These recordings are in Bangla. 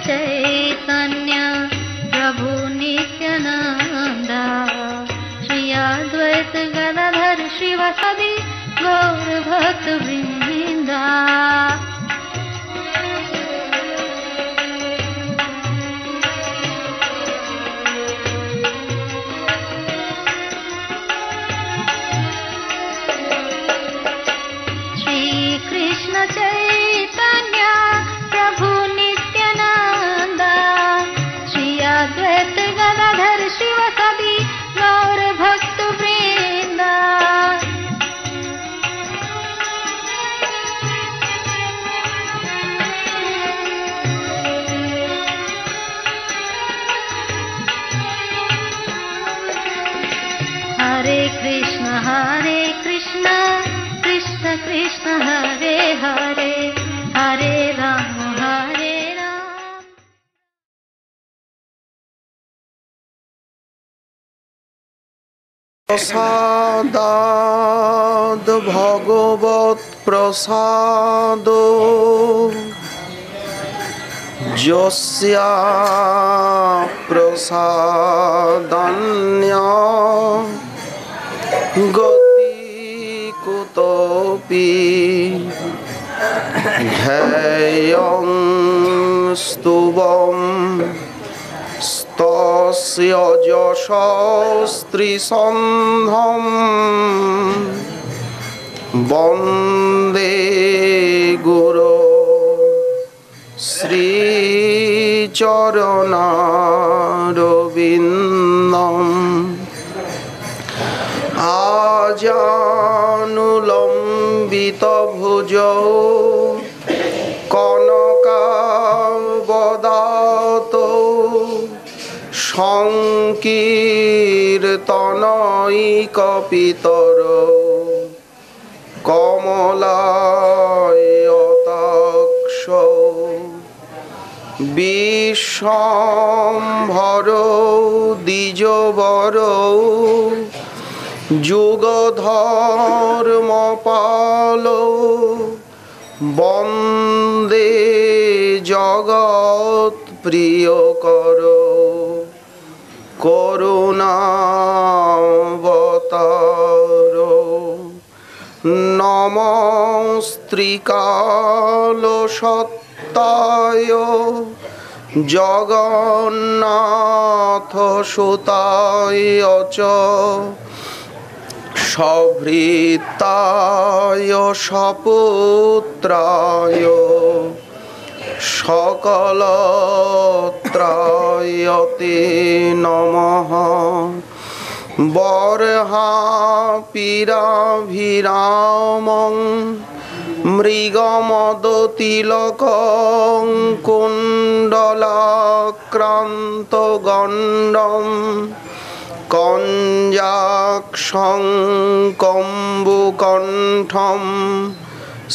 चैतन्य प्रभु नित्यानंद श्री अद्वैत गदाधर श्रीवासादि गौर भक्त वृंदा। कृष्ण चैतन्य प्रभु नित्यानंद श्री अद्वैत गदाधर शिवासादि गौर भक्त वृंदा। हरे कृष्ण कृष्ण कृष्ण हरे हरे हरे राम हरे राम। प्रसादाद भगवत प्रसाद यस्या प्रसादान्य कुतोपि ध्येयं स्तुवं स्तस्य यशस्त्रिसन्धं वन्दे गुरो श्रीचरणारविन्दम्। आजानुलम्बित भुजौ कनकावदातो संकीर्तनैकपितरो कमलायताक्षौ विश्वम्भरो द्विजवरो जुगधर्मपालो वन्दे जगत्प्रियकरो करुणावतारो नमस्त्रिकालसत्ताय जगन्नाथसुताय च सभृताय सपुत्राय सकलत्राय ते नमः। बर्हापीराभिरामं मृगमदतिलकं कुण्डलाक्रान्तगण्डं कञ्जाक्षं कम्बुकण्ठं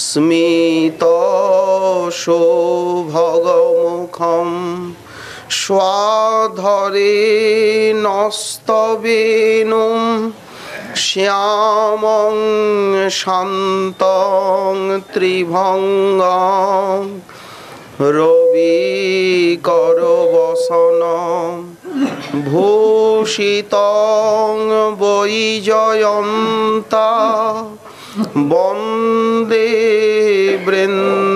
स्मितशोभगमुखं स्वाधरे नस्तवेणुं श्यामं शान्तं त्रिभङ्गं रविकरवसनं भूषितं वैजयन्ता वन्दे वृन्दावनस्थं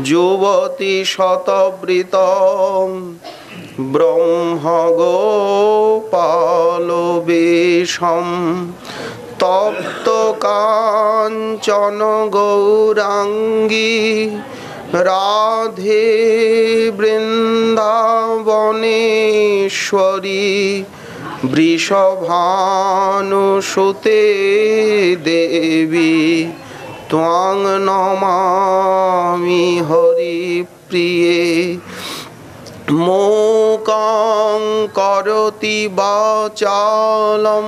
युवतिशतवृतं ब्रह्मगोपालवेशं तप्तकाञ्चन गौराङ्गी राधे वृन्दावनेश्वरी वृषभानुसुते देवी त्वां नमामि हरिप्रिये। मूकं करोति वाचालं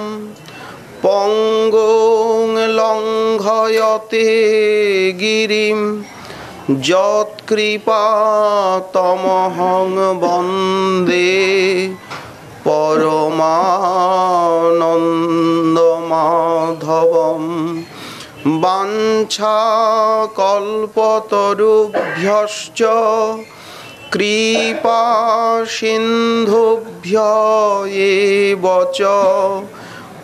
पंगुं लंघयते गिरिं यत्कृपातमहं वन्दे परमानन्दमाधवं। বাঞ্ছাকল্পতরুভ্যশ্চ কৃপা সিন্ধুভ্য এব চ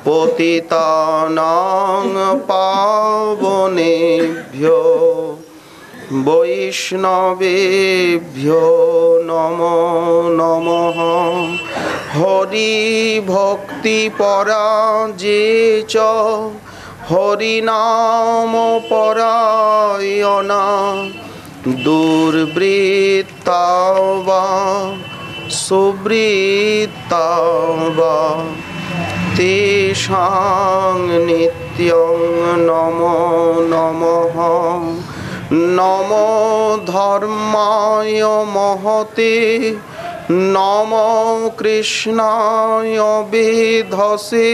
পতিতানাং পাবনেভ্যো বৈষ্ণবেভ্যো নমো নমঃ। হরি ভক্তি পরা যে চ হরিনাম পরায়ণা দুর্বৃত্তা বা সুবৃত্তা বা তেষাং নিত্যং নমো নমঃ। নমো ধর্মায় মহতে নমো কৃষ্ণায় বেধসে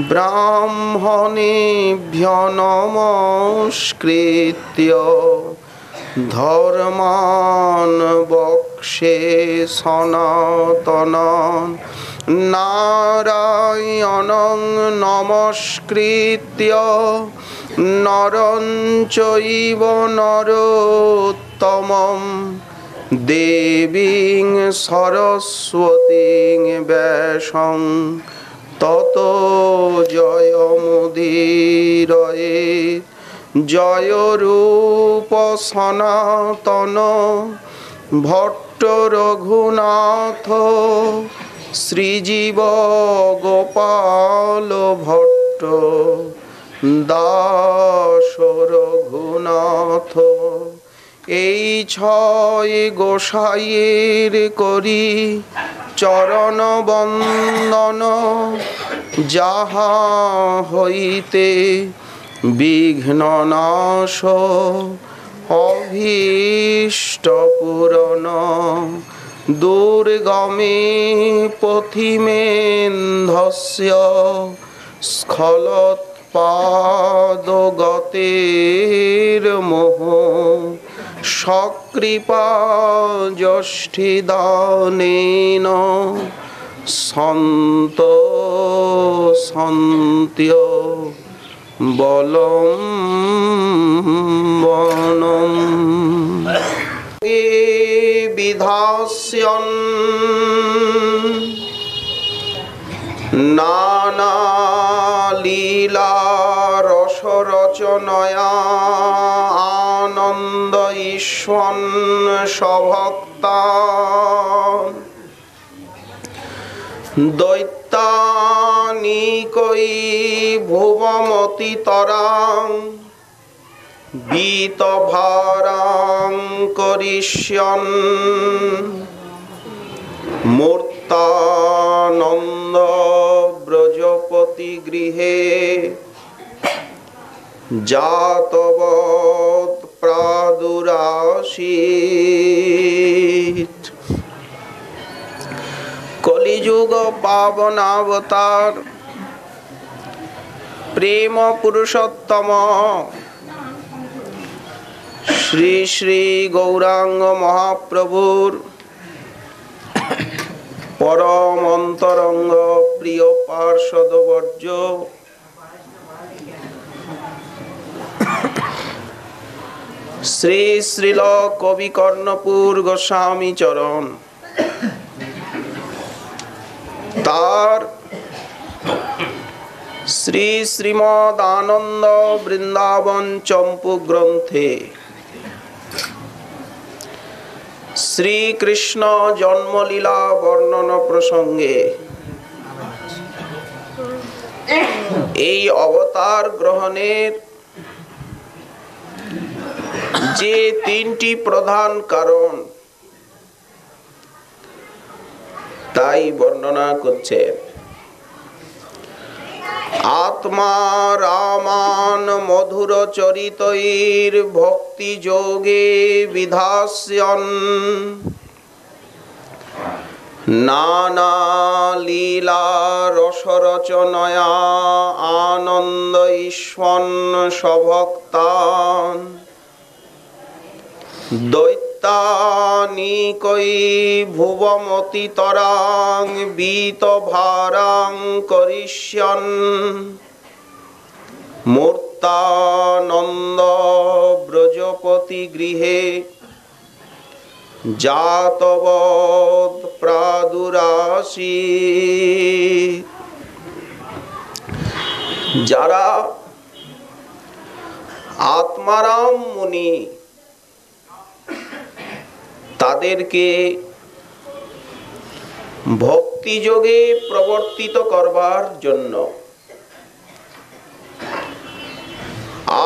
ব্রাহ্মণেভ্যো নমস্কৃত্য ধর্মাन् বক্ষ্যে সনাতনাन् নারায়ণং নমস্কৃত্য নরং চৈব নরোত্তমং দেবীং সরস্বতীং ব্যাসং ততো জয়মুদীরয়েৎ। জয় রূপ সনাতন ভট্ট রঘুনাথ শ্রীজীব গোপাল ভট্ট দাস রঘুনাথ। এই ছয় গোসাইয়ের করি চরণ বন্দন, যাহা হইতে বিঘ্ন নাশ অভীষ্ট পূরণ। দুর্গমে পথিমেন্ধস্য স্খলৎপাদগতের মোহ সকৃপা যষ্ঠিদানেন সন্ত সন্ত্য বলম বনম। বিধাস্যন নানা লীলা রস রচনয়া আনন্দ ঈশ্বন সভক্তা দৈত্যানিকৈ ভুবমতি তরাং বীতভারাং করিষ্যন মূর্তানন্দ ব্রজপতি গৃহে জাতবৎ প্রাদুরাসীৎ। কলিযুগ পাবনাবতার প্রেম পুরুষোত্তম শ্রী শ্রী গৌরাঙ্গ মহাপ্রভুর পরম অন্তরঙ্গ প্রিয় পার্ষদবর্য শ্রী শ্রীল কবি কর্ণপুর গোস্বামী চরণ তার শ্রী শ্রীমদ আনন্দ বৃন্দাবন চম্পু গ্রন্থে শ্রীকৃষ্ণ জন্মলীলা বর্ণন প্রসঙ্গে এই অবতার গ্রহণের যে তিনটি প্রধান কারণ তাই বর্ণনা করছেন। আত্মা রামান মধুর চরিতৈর ভক্তি যোগে বিধাস্যন নানা লীলা রসরচনয়া আনন্দ ঈশ্বন সভক্তান দৈত্যানিকৈ ভুবমতি তরাং বীতভারাং করিষ্যন মূর্ত মুক্তানন্দ ব্রজপতি গৃহে জাতবৎ প্রাদুরাসি। যারা আত্মারাম মুনি, তাদেরকে ভক্তি যোগে প্রবর্তিত করবার জন্য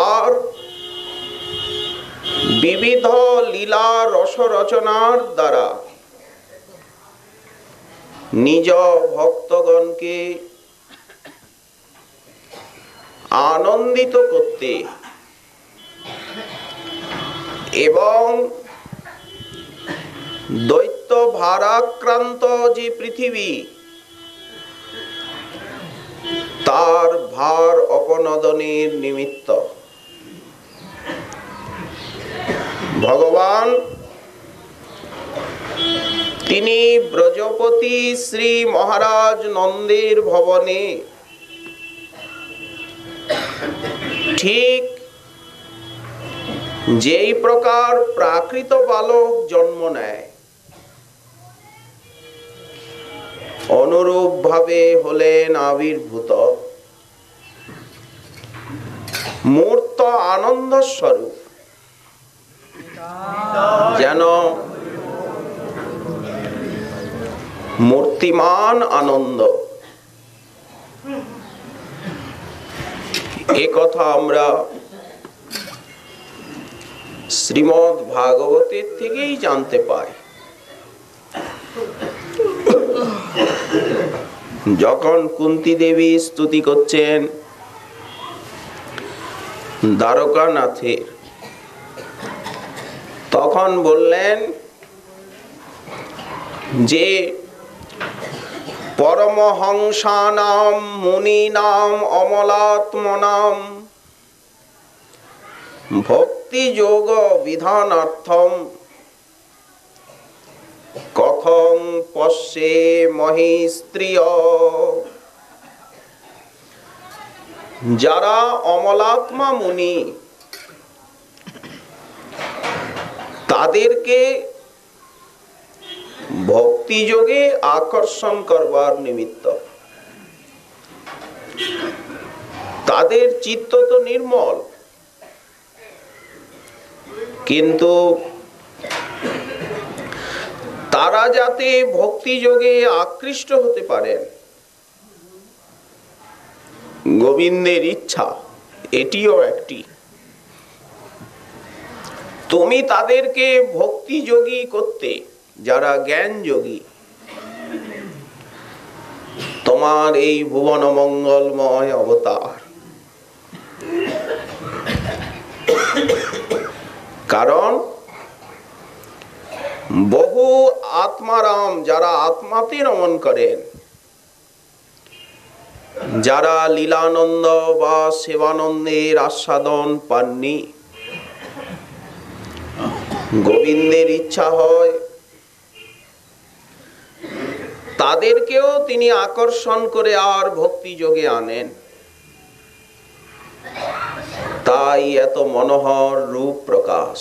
আর বিবিধ লীলা রস রচনার দ্বারা নিজ ভক্তগণকে আনন্দিত করতে এবং দৈত্য ভারাক্রান্ত যে পৃথিবী, তার ভার অপনোদনের নিমিত্ত ভগবান তিনি ব্রজপতি শ্রী মহারাজ নন্দের ভবনে ঠিক যেই প্রকার প্রাকৃত বালক জন্ম নেয়, অনুরূপ ভাবে হলেন আবির্ভূত মূর্ত আনন্দ স্বরূপ, যেন মূর্তিমান আনন্দ। এ কথা আমরা শ্রীমদ্ ভাগবতের থেকেই জানতে পাই। যখন কুন্তী দেবী স্তুতি করছেন দ্বারকানাথের, তখন বললেন যে পরমহংসানাম মুনিনাম অমলাত্মনাম ভক্তি যোগ বিধানার্থম কথং পশ্যে মহিস্ত্রিয়। যারা অমলাত্মা মুনি, তাদেরকে ভক্তি যোগে আকর্ষণ করবার নিমিত্ত, তাদের চিত্ত তো নির্মল, কিন্তু তারা যাতে ভক্তি যোগে আকৃষ্ট হতে পারেন, গোবিন্দের ইচ্ছা এটিও একটি। তুমি তাদেরকে ভক্তি যোগী করতে, যারা জ্ঞান যোগী, তোমার এই ভুবন মঙ্গলময় অবতার। কারণ বহু আত্মারাম, যারা আত্মাতে রমণ করেন, যারা লীলানন্দ বা সেবানন্দের আস্বাদন পাননি, গোবিন্দের ইচ্ছা হয় তাদেরকেও তিনি আকর্ষণ করে আর ভক্তি যোগে আনেন। তাই এত মনোহর রূপ প্রকাশ।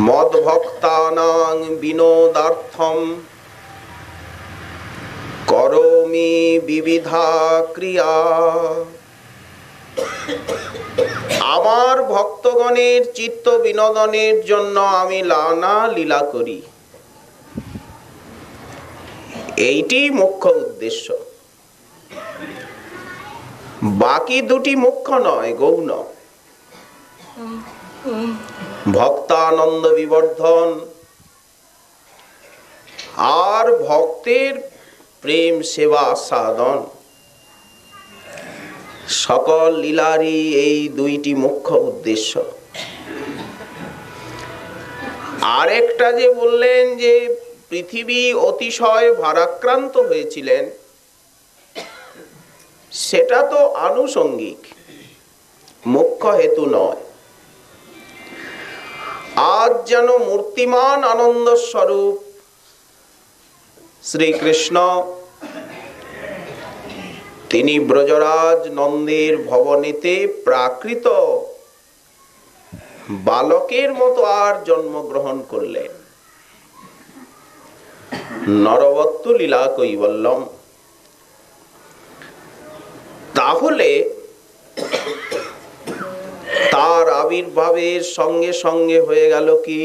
মদ্ভক্তানাং বিনোদার্থম করোমি বিবিধা ক্রিয়া। আমার ভক্তগণের চিত্ত বিনোদনের জন্য আমি নানা লীলা করি, এইটি মুখ্য উদ্দেশ্য। বাকি দুটি মুখ্য নয়, গৌণ। ভক্তানন্দ বিবর্ধন আর ভক্তের প্রেম সেবা সাধন, সকল লীলারই এই দুইটি মুখ্য উদ্দেশ্য। আরেকটা যে বললেন যে পৃথিবী অতিশয় ভারাক্রান্ত হয়েছিলেন, সেটা তো আনুষঙ্গিক, মুখ্য হেতু নয়। আজ যেন মূর্তিমান আনন্দ স্বরূপ শ্রীকৃষ্ণ তিনি ব্রজরাজ নন্দের ভবনেতে প্রাকৃত বালকের মতো আর জন্মগ্রহণ করলেন। নরবত্তু লীলা কৈবল্যম। তাহলে তার আবির্ভাবের সঙ্গে সঙ্গে হয়ে গেল কি,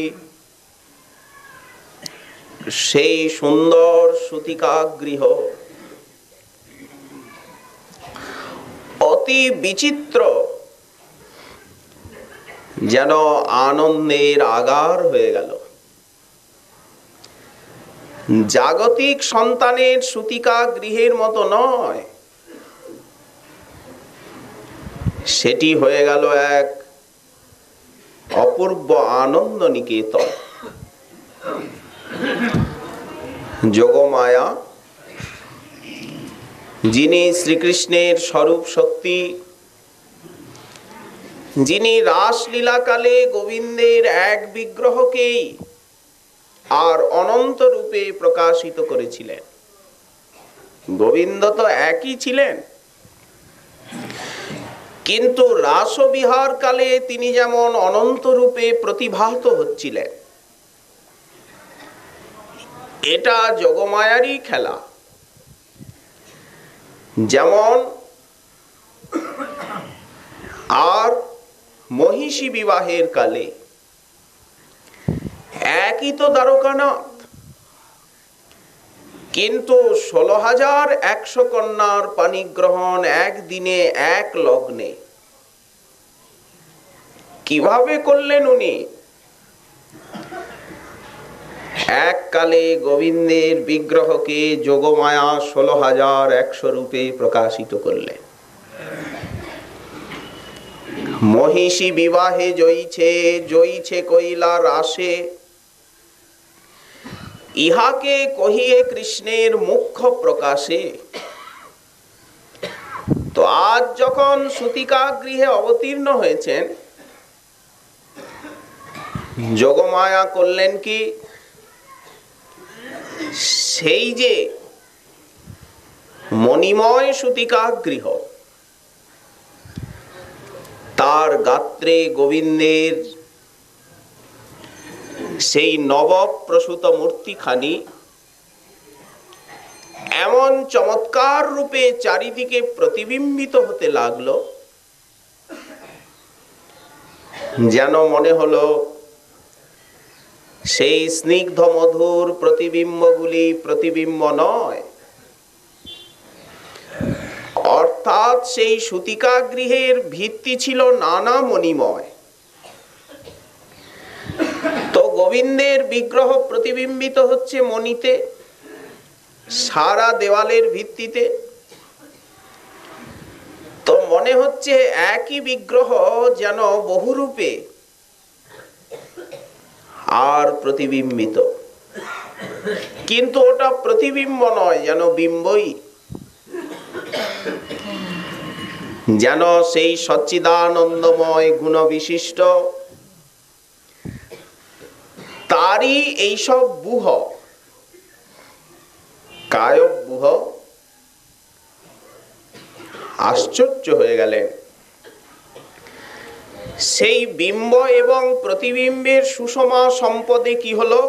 সেই সুন্দর সুতিকা গৃহ অতি বিচিত্র যেন আনন্দের আগার হয়ে গেল। জাগতিক সন্তানের সুতিকা গৃহের মতো নয়, সেটি হয়ে গেল এক অপূর্ব আনন্দ নিকেতন। যোগমায়া, যিনি শ্রীকৃষ্ণের স্বরূপ শক্তি, যিনি রাসলীলাকালে গোবিন্দের এক বিগ্রহকেই আর অনন্ত রূপে প্রকাশিত করেছিলেন। গোবিন্দ তো একই ছিলেন, কিন্তু রাসবিহার কালে তিনি যেমন অনন্ত রূপে প্রতিভাত হচ্ছিলেন। এটা যোগমায়ারই খেলা। যেমন আর মহিষী বিবাহের কালে একই তো দ্বারকানাথ, কিন্তু 16,100 কন্যার পাণিগ্রহণ একদিনে এক লগ্নে কিভাবে করলেন উনি? এককালে গোবিন্দের বিগ্রহকে যোগমায়া 16,100 রূপে প্রকাশিত করলেন। মহিষী বিবাহে জয়ীছে, জয়ীছে কইলা রাসে, ইহাকে কহিয়ে কৃষ্ণের মুখ্য প্রকাশে। তো আজ যখন সুতিকা গৃহে অবতীর্ণ হয়েছেন, যোগমায়া করলেন কি, সেই যে মণিময় সুতিকা গৃহ, তার গাত্রে গোবিন্দের সেই নবপ্রসূত মূর্তিখানি এমন চমৎকার রূপে চারিদিকে প্রতিবিম্বিত হতে লাগলো, যেন মনে হলো সেই স্নিগ্ধ মধুর প্রতিবিম্বগুলি প্রতিবিম্ব নয়, অর্থাৎ সেই সুতিকা গৃহের ভিত্তি ছিল নানা মণিময়। তো গোবিন্দের বিগ্রহ প্রতিবিম্বিত হচ্ছে মণিতে, সারা দেওয়ালের ভিত্তিতে। তো মনে হচ্ছে একই বিগ্রহ যেন বহুরূপে আর প্রতিবিম্বিত, কিন্তু ওটা প্রতিবিম্ব নয়, যেন বিম্বই। যেন সেই সচ্চিদানন্দময় গুণ বিশিষ্ট তারই এইসব বুহ, কায়ব বুহ। আশ্চর্য হয়ে গেলেন। সেই বিম্ব এবং প্রতিবিম্বের সুষমা সম্পদে কি হলো,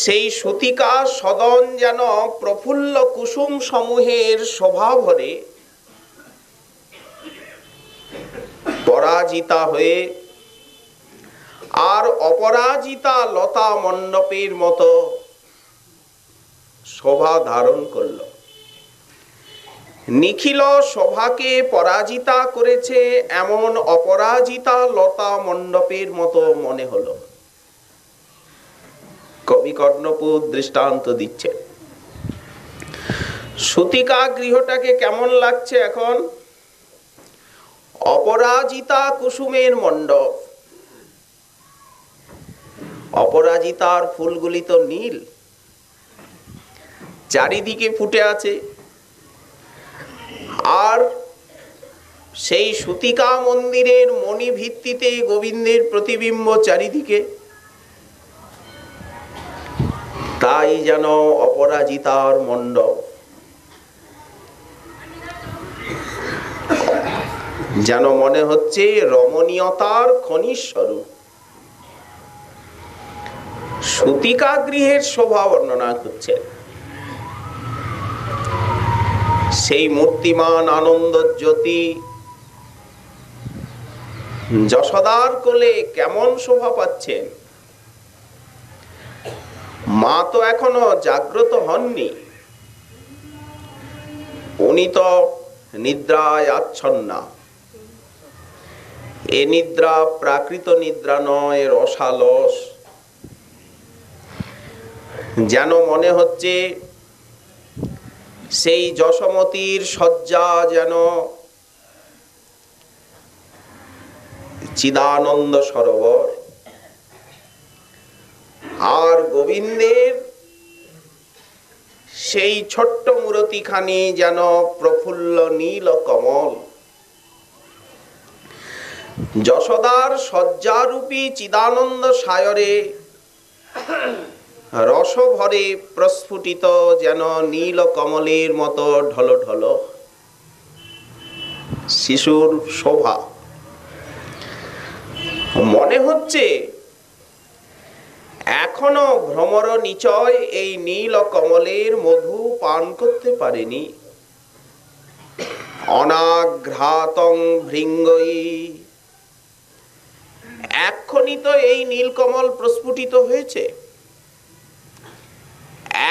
সেই সুতিকা সদন যেন প্রফুল্ল কুসুম সমূহের শোভা ভরে পরাজিতা হয়ে আর অপরাজিতা লতা মণ্ডপের মতো শোভা ধারণ করল। নিখিল শোভাকে পরাজিতা করেছে এমন অপরাজিতা লতা মণ্ডপের মতো মনে হলো। কবি কর্ণপুর দৃষ্টান্ত দিচ্ছে। সুতিকা গৃহটাকে কেমন লাগছে এখন? অপরাজিতা কুসুমের মণ্ডপ। অপরাজিতার ফুলগুলি তো নীল, চারিদিকে ফুটে আছে। আর সেই সুতিকা মন্দিরের মণি ভিত্তিতে গোবিন্দের প্রতিবিম্ব চারিদিকে, তাই যেন অপরাজিতার মণ্ডপ। যেন মনে হচ্ছে রমণীয়তার খনিজ স্বরূপ। সূতিকা গৃহের শোভা বর্ণনা করছেন। সেই মূর্তিমান আনন্দ জ্যোতি যশোদার কোলে কেমন শোভা পাচ্ছেন। মা তো এখনো জাগ্রত হননি, উনি তো নিদ্রায় আচ্ছন্না। এ নিদ্রা প্রাকৃত নিদ্রা নয়, রসালস। যেন মনে হচ্ছে সেই যশোমতীর শয্যা যেন চিদানন্দ সরোবর, আর গোবিন্দের সেই ছোট্ট মূরতিখানি যেন প্রফুল্ল নীল কমল। যশোদার শয্যারূপী চিদানন্দ সায়রে রসভরে প্রস্ফুটিত যেন নীল কমলের মতো ঢল ঢল শিশুর শোভা। মনে হচ্ছে এখনো ভ্রমর নিচয় এই নীল কমলের মধু পান করতে পারেনি। অনাঘ্রাতং ভৃঙ্গই, এক্ষুনি তো এই নীলকমল প্রস্ফুটিত হয়েছে,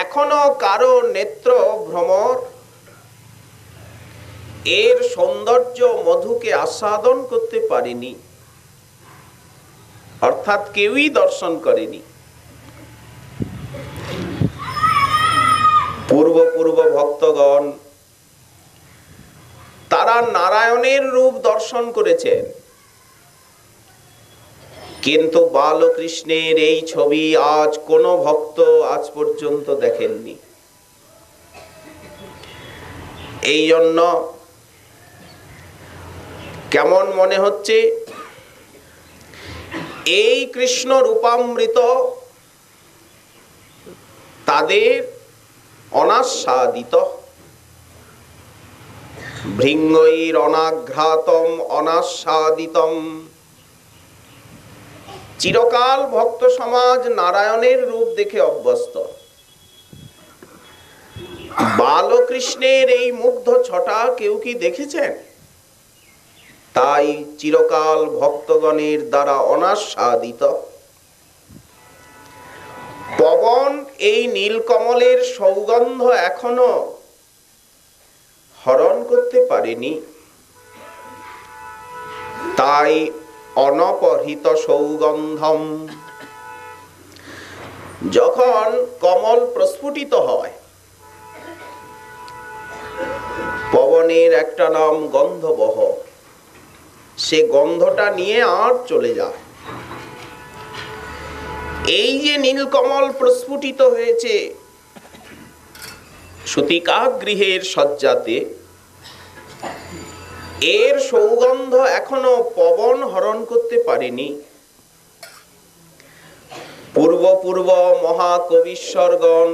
এখনো কারো নেত্র ভ্রমর এর সৌন্দর্য মধুকে আস্বাদন করতে পারেনি, অর্থাৎ কেউই দর্শন করেনি। পূর্ব পূর্ব ভক্তগণ তারা নারায়ণের রূপ দর্শন করেছেন, কিন্তু বালকৃষ্ণের এই ছবি আজ কোন ভক্ত আজ পর্যন্ত দেখেননি। এই জন্য কেমন মনে হচ্ছে এই কৃষ্ণ রূপামৃত তাদের অনাস্বাদিত। ভৃঙ্গৈর অনাঘ্রাতম অনাস্বাদিতম। চিরকাল ভক্ত সমাজ নারায়ণের রূপ দেখে অভ্যস্ত। বালকৃষ্ণের এই মুগ্ধ ছটা কেউ কি দেখেছেন? তাই চিরকাল ভক্তগণের দ্বারা অনাস্বাদিত। পবন এই নীলকমলের সৌগন্ধ এখনো হরণ করতে পারেনি, তাই অনপহৃত সৌগন্ধম। যখন কমল প্রস্ফুটিত হয়, পবনের একটা নাম গন্ধবহ, সে গন্ধটা নিয়ে আর চলে যায়। এই যে নীলকমল প্রস্ফুটিত হয়েছে সূতিকা গৃহের শয্যাতে, এর সৌগন্ধ এখনো পবন হরণ করতে পারেনি। পূর্ব পূর্ব মহাকবিশ্বরগণ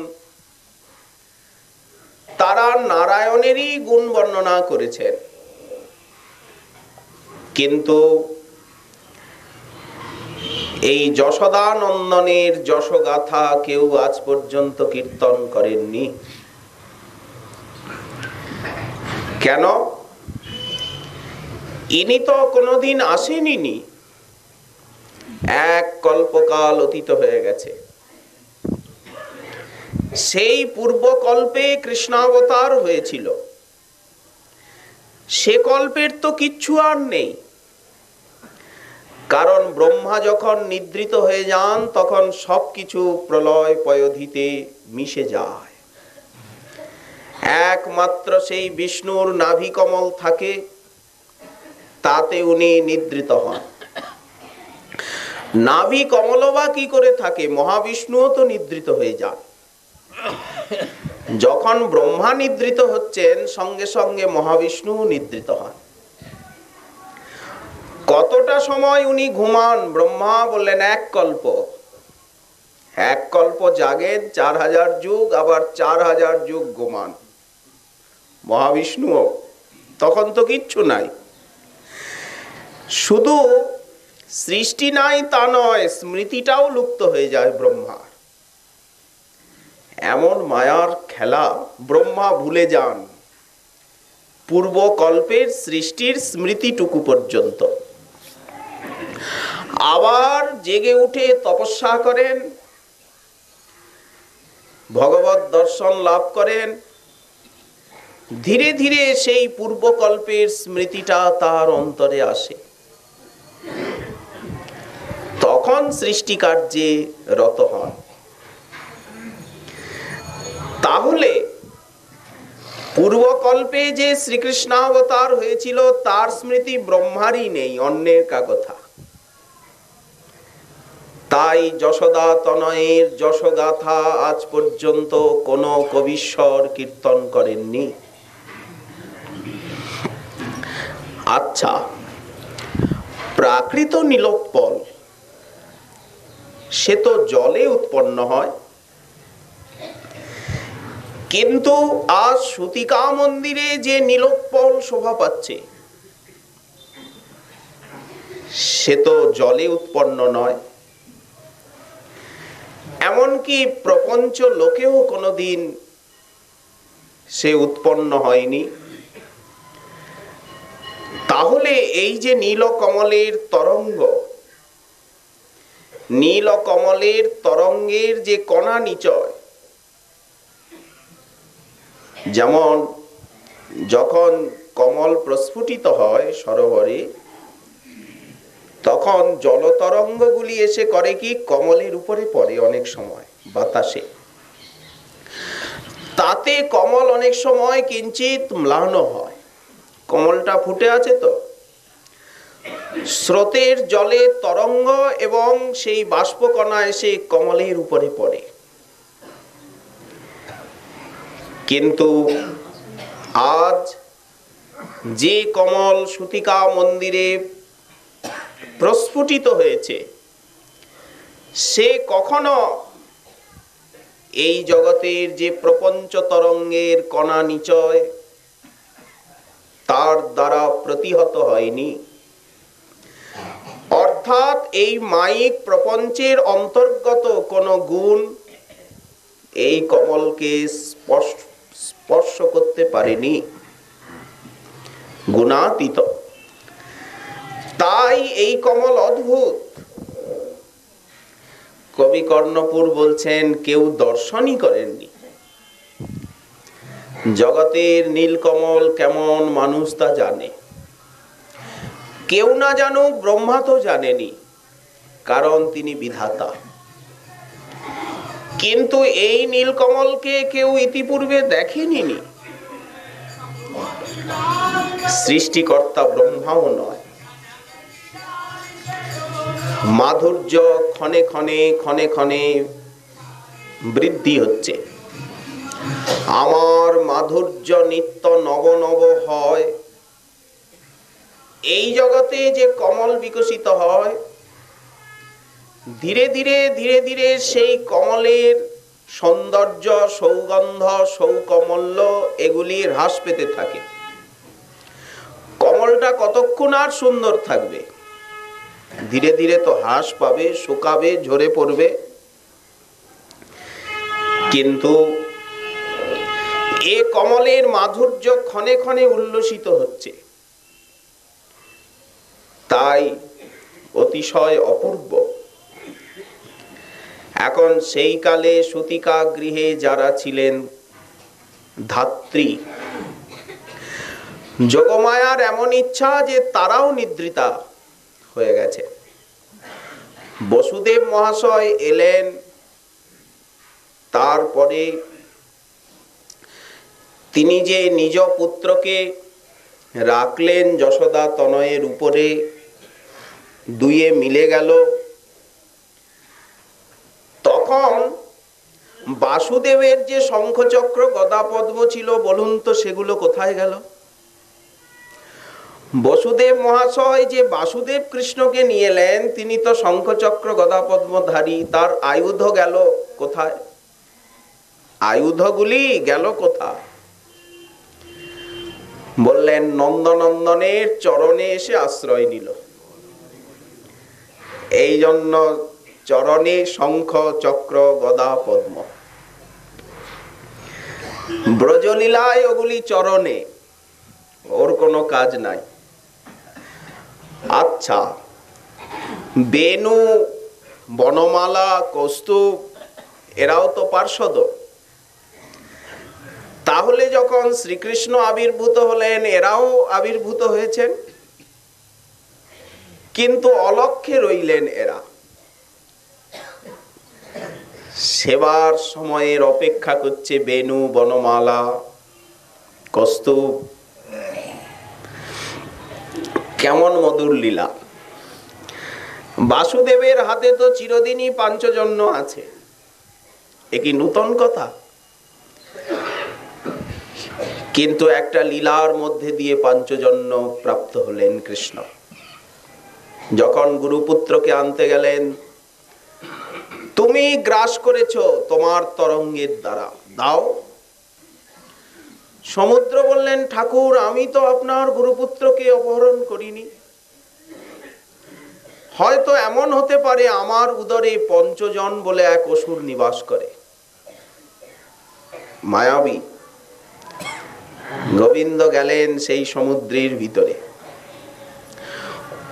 তারা নারায়ণেরই গুণ বর্ণনা করেছেন, কিন্তু এই যশোদানন্দনের যশগাথা কেউ আজ পর্যন্ত কীর্তন করেননি। কেন? ইনি তো কোনোদিন আসেনি, এক কল্পকাল অতীত হয়ে গেছে। সেই পূর্বকল্পে কৃষ্ণাবতার হয়েছিল, সে কল্পের তো কিচ্ছু আর নেই। কারণ ব্রহ্মা যখন নিদ্রিত হয়ে যান তখন সবকিছু প্রলয় পয়োধিতে মিশে যায়। একমাত্র সেই বিষ্ণুর নাভি কমল থাকে, তাতে উনি নিদ্রিত হন। নাভি কমল বা কি করে থাকে? মহাবিষ্ণুও তো নিদ্রিত হয়ে যান। যখন ব্রহ্মা নিদ্রিত হচ্ছেন সঙ্গে সঙ্গে মহাবিষ্ণু নিদ্রিত হন। কতটা সময় উনি ঘুমান? ব্রহ্মা বললেন এক কল্প। এক কল্প জাগেন 4000 যুগ, আবার 4000 যুগ ঘুমান। মহাবিষ্ণু তখন তো কিচ্ছু নাই। শুধু সৃষ্টি নাই তা নয়, স্মৃতিটাও লুপ্ত হয়ে যায় ব্রহ্মার। এমন মায়ার খেলা, ব্রহ্মা ভুলে যান পূর্বকল্পের সৃষ্টির স্মৃতিটুকু পর্যন্ত। আবার জেগে উঠে তপস্যা করেন, ভগবত দর্শন লাভ করেন। ধীরে ধীরে সেই পূর্বকল্পের স্মৃতিটা তার অন্তরে আসে, তখন সৃষ্টিকার্যে রত হন। তাহলে পূর্বকল্পে যে শ্রীকৃষ্ণাবতার হয়েছিল তার স্মৃতি ব্রহ্মারই নেই, অন্যের কথা। তাই যশোদা তনয়ের যশোগাথা আজ পর্যন্ত কোন কবিশ্বর কীর্তন করেননি। আচ্ছা, প্রাকৃত নীলোৎপল সে তো জলে উৎপন্ন হয়, কিন্তু আজ সূতিকা মন্দিরে যে নীলোৎপল শোভা পাচ্ছে সে তো জলে উৎপন্ন নয়। এমনকি প্রপঞ্চ লোকেও কোনোদিন সে উৎপন্ন হয়নি। তাহলে এই যে নীলকমলের তরঙ্গ, নীলকমলের তরঙ্গের যে কণা নিচয়, যেমন যখন কমল প্রস্ফুটিত হয় সরোবরে, তখন জলতরঙ্গগুলি এসে করে কি, কমলের উপরে পড়ে অনেক সময় বাতাসে। তাতে কমল অনেক সময় কিঞ্চিত ম্লান হয়, কমলটা ফুটে আছে তো। স্রোতের জলে তরঙ্গ এবং সেই বাষ্পকণা এসে কমলের উপরে পড়ে। কিন্তু আজ যে কমল সূতিকা মন্দিরে প্রস্ফুটিত হয়েছে সে কখনো এই জগতের যে প্রপঞ্চ তরঙ্গের কণা নিচয় তার দ্বারা প্রতিহত হয়নি। অর্থাৎ এই মায়িক প্রপঞ্চের অন্তর্গত কোন গুণ এই কমলকে স্পর্শ করতে পারেনি, গুণাতীত। তাই এই কমল অদ্ভুত। কবি কর্ণপুর বলছেন, কেউ দর্শনই করেননি জগতের নীলকমল কেমন, মানুষ তা জানে। কেউ না জানুক, ব্রহ্মা তো জানেনি, কারণ তিনি বিধাতা। কিন্তু এই নীলকমলকে কেউ ইতিপূর্বে দেখেনি, সৃষ্টিকর্তা ব্রহ্মাও নয়। মাধুর্য ক্ষণে ক্ষণে ক্ষণে ক্ষণে বৃদ্ধি হচ্ছে। আমার মাধুর্য নিত্য নব নব হয়। এই জগতে যে কমল বিকশিত হয়, ধীরে ধীরে ধীরে ধীরে সেই কমলের সৌন্দর্য, সৌগন্ধ, সৌকমল্য এগুলি হ্রাস পেতে থাকে। কমলটা কতক্ষণ আর সুন্দর থাকবে? ধীরে ধীরে তো হ্রাস পাবে, শুকাবে, ঝরে পড়বে। কিন্তু এ কমলের মাধুর্য ক্ষণে ক্ষণে উল্লসিত হচ্ছে, তাই অতিশয় অপূর্ব। এখন সেই কালে সূতিকা গৃহে যারা ছিলেন ধাত্রী, যোগমায়ার এমন ইচ্ছা যে তারাও নিদ্রিতা হয়ে গেছে। বসুদেব মহাশয় এলেন, তারপরে তিনি যে নিজ পুত্রকে রাখলেন যশোদা তনয়ের উপরে, দুয়ে মিলে গেল। তখন বাসুদেবের যে শঙ্খচক্র গদা পদ্ম ছিল, বলুন তো সেগুলো কোথায় গেল? বসুদেব মহাশয় যে বাসুদেব কৃষ্ণকে নিয়ে এলেন, তিনি তো শঙ্খচক্র গদা পদ্মধারী, তার আয়ুধ গেল কোথায়? আয়ুধগুলি গেল কোথায়? বললেন নন্দনন্দনের চরণে এসে আশ্রয় নিল। এই জন্য চরণে শঙ্খ চক্র গদা পদ্ম। ব্রজলীলায় ওগুলি চরণে, ওর কোনো কাজ নাই। আচ্ছা, বেনু, বনমালা, কৌস্তুভ এরাও তো পার্শ্বদ। তাহলে যখন শ্রীকৃষ্ণ আবির্ভূত হলেন এরাও আবির্ভূত হয়েছেন, কিন্তু অলক্ষ্যে রইলেন এরা। সেবার সময়ের অপেক্ষা করছে বেনু, বনমালা, কৌস্তুভ। কেমন মধুর লীলা! বাসুদেবের হাতে তো চিরদিনই পাঞ্চজন্য আছে, এ কি নূতন কথা? কিন্তু একটা লীলার মধ্যে দিয়ে পাঞ্চজন্য প্রাপ্ত হলেন কৃষ্ণ। যখন গুরুপুত্রকে আনতে গেলেন, তুমি গ্রাস করেছ তোমার তরঙ্গের দ্বারা, দাও। সমুদ্র বললেন, ঠাকুর আমি তো আপনার গুরুপুত্রকে অপহরণ করিনি। হয়তো এমন হতে পারে আমার উদরে পঞ্চজন বলে এক অসুর নিবাস করে, মায়াবী। গোবিন্দ গেলেন সেই সমুদ্রের ভিতরে,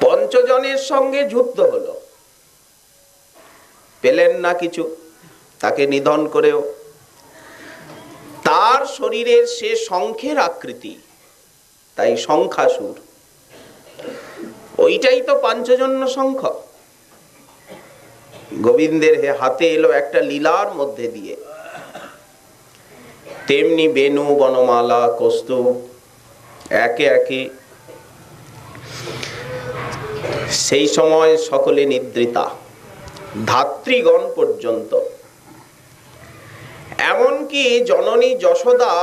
পঞ্চজনের সঙ্গে যুদ্ধ হলো, পেলেন না কিছু, তাকে নিধন করেও। তার শরীরের সে শঙ্খের আকৃতি, তাই শঙ্খাসুর। ওইটাই তো পাঞ্চজন্য শঙ্খ। গোবিন্দের হাতে এলো একটা লীলার মধ্যে দিয়ে। তেমনি বেনু, বনমালা, কৌস্তুভ একে একে সেই সময় সকলে নিদ্রিতা, ধাত্রীগণ পর্যন্ত। এমনকি জননী যশোদা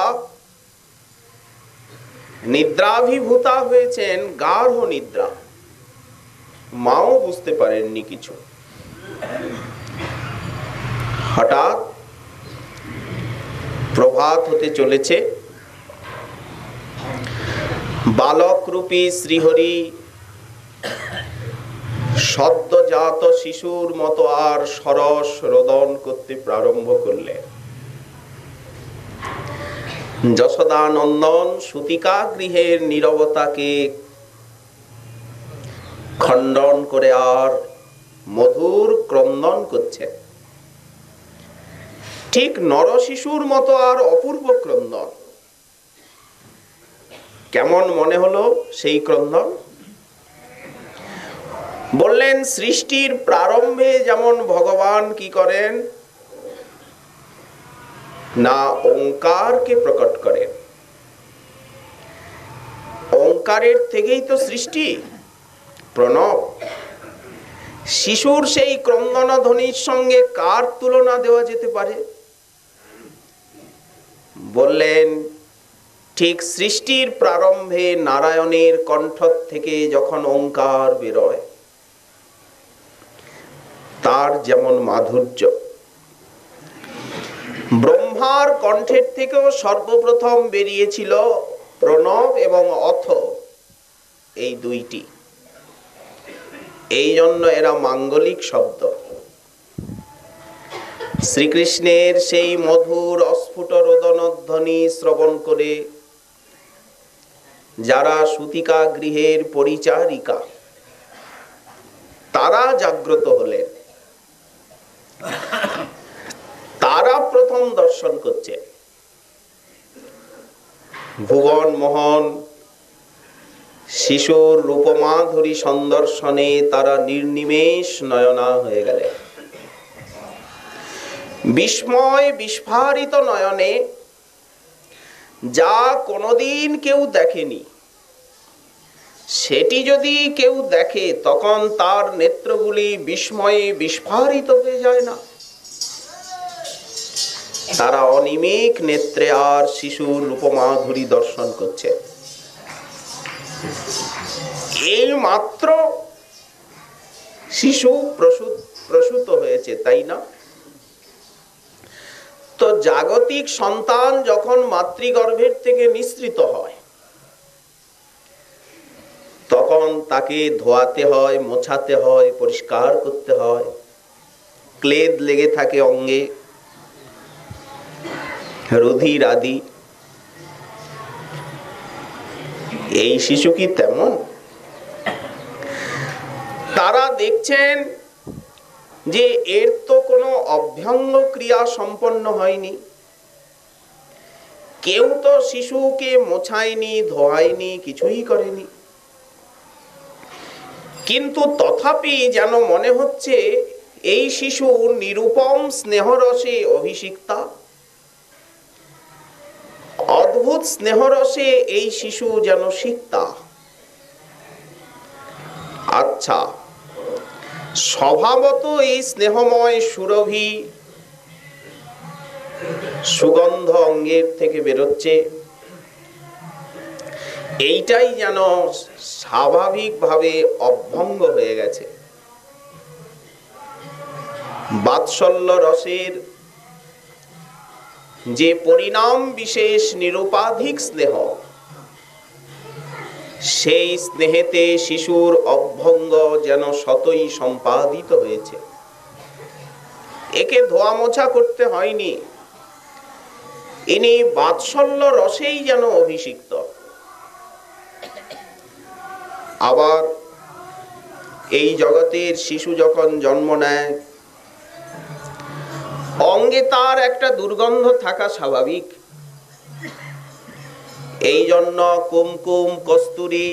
নিদ্রাভিভূতা হয়েছেন, গাঢ় নিদ্রা, মাও বুঝতে পারেননি কিছু। হঠাৎ প্রভাত হতে চলেছে, বালক রূপী শ্রীহরি সদ্যজাত শিশুর মতো আর সরস রোদন করতে প্রারম্ভ করলেন। যশোদা নন্দন সুতিকা গৃহের নীরবতাকে খণ্ডন করে আর মধুর ক্রন্দন করছে। ঠিক নর শিশুর মতো আর অপূর্ব ক্রন্দন। কেমন মনে হলো সেই ক্রন্দন? বললেন, সৃষ্টির প্রারম্ভে যেমন ভগবান কি করেন না, ওঙ্কারকে প্রকট করেন। ওঙ্কারের থেকেই তো সৃষ্টি, প্রণব। শিশুর সেই ক্রন্দন ধ্বনির সঙ্গে কার তুলনা দেওয়া যেতে পারে? বললেন, ঠিক সৃষ্টির প্রারম্ভে নারায়ণের কণ্ঠ থেকে যখন ওঙ্কার বেরোয়, তার যেমন মাধুর্য। ব্রহ্মার কণ্ঠের থেকেও সর্বপ্রথম বেরিয়েছিল প্রণব এবং অথ, এই দুইটি। এই জন্য এরা মাঙ্গলিক শব্দ। শ্রীকৃষ্ণের সেই মধুর অস্ফুট রোদনধ্বনি শ্রবণ করে যারা সুতিকা গৃহের পরিচারিকা, তারা জাগ্রত হলেন, তারা প্রথম দর্শন করছে। ভুবন মোহন শিশুর রূপমাধুরী সন্দর্শনে তারা নির্নিমেষ নয়না হয়ে গেলেন। বিস্ময় বিস্ফারিত নয়নে, যা কোনোদিন কেউ দেখেনি, সেটি যদি কেউ দেখে তখন তার নেত্রগুলি বিস্ময়ে বিস্ফারিত হয়ে যায় না? তারা অনিমেক নেত্রে আর শিশুর রূপমাধুরী দর্শন করছে। এই মাত্র শিশু প্রসূত হয়েছে, তাই না? তো জাগতিক সন্তান যখন মাতৃগর্ভের থেকে নিঃসৃত হয়, তখন যেমন তাকে ধোয়াতে হয়, মোছাতে হয়, পরিষ্কার করতে হয়, ক্লেদ লেগে থাকে অঙ্গে, রুধির আদি, এই শিশু কি তেমন? তারা দেখছেন যে এর তো কোনো অভ্যঙ্গ ক্রিয়া সম্পন্ন হয়নি, কেউ তো শিশুকে মোছায়নি, ধোয়ায়নি, কিছুই করেনি, কিন্তু তথাপি যেন মনে হচ্ছে এই শিশু নিরুপম স্নেহরসে অভিষিক্তা, অদ্ভুত স্নেহরসে এই শিশু যেন সিক্তা। আচ্ছা, স্বভাবত এই স্নেহময় সুরভি সুগন্ধ অঙ্গের থেকে বেরোচ্ছে, এইটাই যেন স্বাভাবিকভাবে অভ্যঙ্গ হয়ে গেছে। বাৎসল্য রসের যে পরিণাম বিশেষ নিরুপাধিক স্নেহ, সেই স্নেহেতে শিশুর অভ্যঙ্গ যেন শতই সম্পাদিত হয়েছে। একে ধোয়া মোছা করতে হয়নি, ইনি বাৎসল্য রসেই যেন অভিষিক্ত। আবার এই জগতের শিশু যখন জন্ম নেয়, অঙ্গে তার একটা দুর্গন্ধ থাকা স্বাভাবিক। এই জন্য কুমকুম, কস্তুরী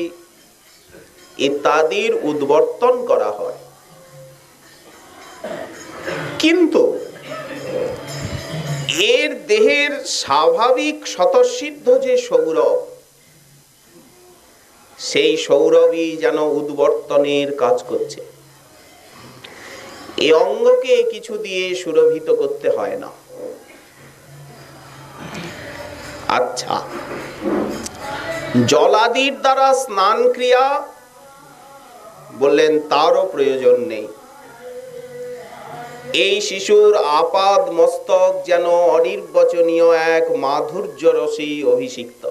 ইত্যাদির উদ্বর্তন করা হয়। কিন্তু এর দেহের স্বাভাবিক স্বতঃসিদ্ধ যে সৌরভ, সেই সৌরভই যেন উদ্বর্তনের কাজ করছে। এই অঙ্গকে কিছু দিয়ে সুরভিত করতে হয় না। আচ্ছা, জলাদির দ্বারা স্নান ক্রিয়া বললেন তারও প্রয়োজন নেই। এই শিশুর আপাদ মস্তক যেন অনির্বচনীয় এক মাধুর্য রসে অভিষিক্ত।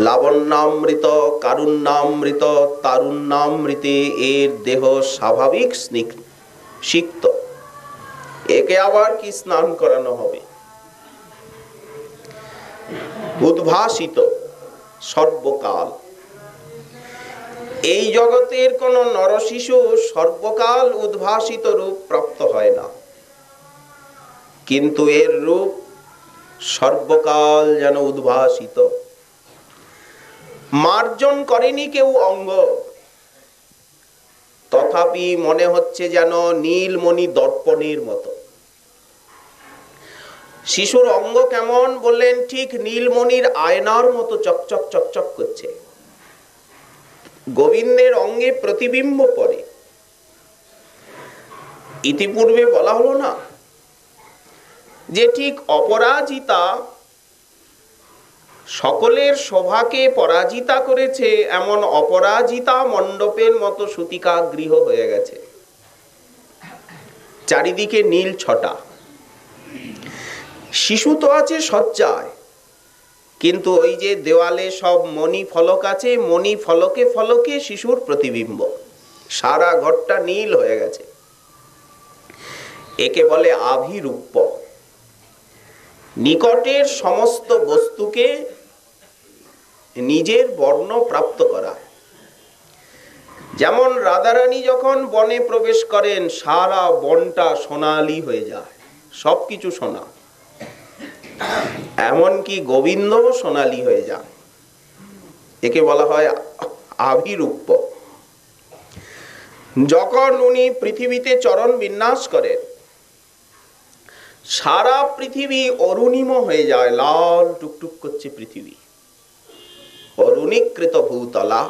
লাবণ্যামৃত, কারুণ্যামৃত, তারুণ্যামৃতে এর দেহ স্বাভাবিক সিক্ত। একে আবার কি স্নান করানো হবে? উদ্ভাসিত সর্বকাল। এই জগতের কোন নরশিশু সর্বকাল উদ্ভাসিত রূপ প্রাপ্ত হয় না, কিন্তু এর রূপ সর্বকাল যেন উদ্ভাসিত। মার্জন করেনি কেউ অঙ্গ, তথাপি মনে হচ্ছে যেন নীলমণি দর্পণের মতো। শিশুর অঙ্গ কেমন বললেন? ঠিক নীলমণির আয়নার মতো চকচক চকচক করছে। গোবিন্দের অঙ্গে প্রতিবিম্ব পড়ে। ইতিপূর্বে বলা হলো না যে ঠিক অপরাজিতা সকলের শোভাকে পরাজিতা করেছে, এমন অপরাজিতা মণ্ডপের মতো সুতিকা গৃহ হয়ে গেছে। চারিদিকে নীল ছটা। শিশু তো আছে শয্যায়, কিন্তু ওই যে দেওয়ালে সব মণি ফলক আছে, মণি ফলকে ফলকে শিশুর প্রতিবিম্ব, সারা ঘরটা নীল হয়ে গেছে। একে বলে আভিরূপ। নিকটের সমস্ত বস্তুকে নিজের বর্ণ প্রাপ্ত করা। যেমন রাধারানী যখন বনে প্রবেশ করেন, সারা বনটা সোনালী হয়ে যায়, সবকিছু সোনা। এমনকি গোবিন্দ সোনালী হয়ে যায়। একে বলা হয় আভিরূপ। যখন উনি পৃথিবীতে চরণ বিন্যাস করেন, সারা পৃথিবী অরুণিম হয়ে যায়, লাল টুকটুক করছে পৃথিবী। অরুণীকৃত ভূতলা,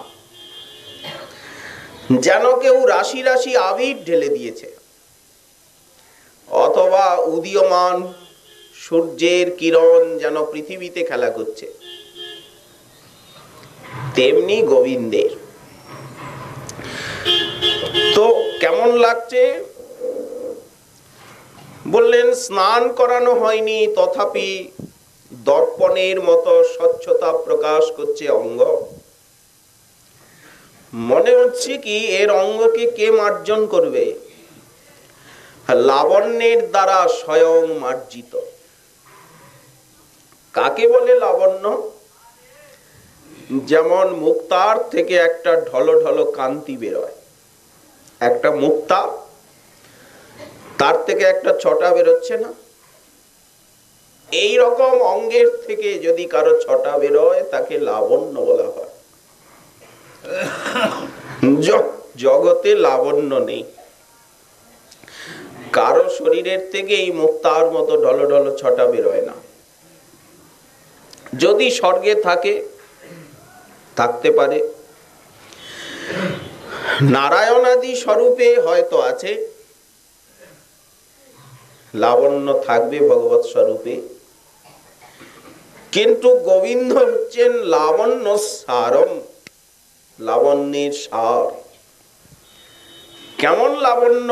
যেন কেউ রাশি রাশি আবির ঢেলে দিয়েছে, অথবা উদীয়মান সূর্যের কিরণ যেন পৃথিবীতে খেলা করছে। তেমনি গোবিন্দের। তো কেমন লাগছে বললেন? স্নান করানো হয়নি, তথাপি দর্পণের মতো স্বচ্ছতা প্রকাশ করছে অঙ্গ। মনে হচ্ছে কি এর অঙ্গকে কে মার্জন করবে? লাবণ্যের দ্বারা স্বয়ং মার্জিত। কাকে বলে লাবণ্য? যেমন মুক্তার থেকে একটা ঢলঢল কান্তি বেরোয়, একটা মুক্তা, তার থেকে একটা ছটা বেরোচ্ছে না? এই রকম অঙ্গের থেকে যদি কারো ছটা বেরোয় তাকে লাবণ্য বলা হয়। জগতে লাবণ্য নেই। কারো শরীরের থেকে এই মুক্তার মতো ঢলঢল ছটা বেরোয় না। যদি স্বর্গে থাকে, থাকতে পারে, নারায়ণাদি স্বরূপে হয়তো আছে, লাবণ্য থাকবে ভগবৎ স্বরূপে। কিন্তু গোবিন্দ হচ্ছেন লাবণ্য সারম, লাবণ্যের সার। কেমন লাবণ্য?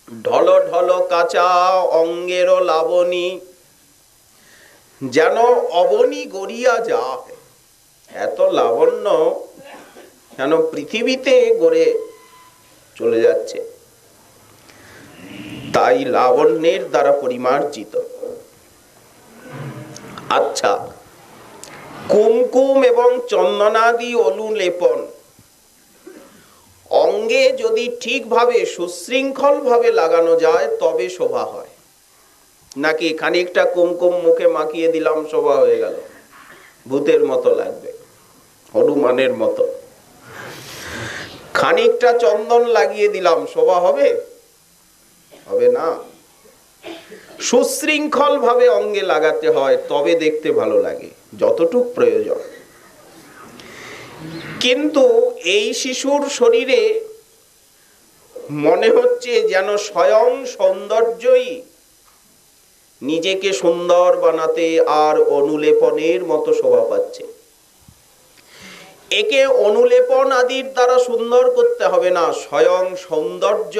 ঢল ঢল কাঁচা অঙ্গের লাবণী, যেন অবনী গড়িয়া যায়। এত লাবণ্য যেন পৃথিবীতে গড়ে চলে যাচ্ছে। তাই লাবণ্যের দ্বারা পরিমার্জিত। আচ্ছা, কুমকুম এবং চন্দনাদি অনুলেপন অঙ্গে যদি ঠিকভাবে সুশৃঙ্খল ভাবে লাগানো যায় তবে শোভা হয়, নাকি খানিকটা কুমকুম মুখে মাখিয়ে দিলাম শোভা হয়ে গেল? ভূতের মতো লাগবে, হনুমানের মতো। খানিকটা চন্দন লাগিয়ে দিলাম শোভা হবে? হবে না। সুশৃঙ্খল ভাবে অঙ্গে লাগাতে হয়, তবে দেখতে ভালো লাগে, যতটুক প্রয়োজন। কিন্তু এই শিশুর শরীরে মনে হচ্ছে যেন স্বয়ং সৌন্দর্যই নিজেকে সুন্দর বানাতে আর অনুলেপনের মতো শোভা পাচ্ছে। একে অনুলেপন আদির দ্বারা সুন্দর করতে হবে না, স্বয়ং সৌন্দর্য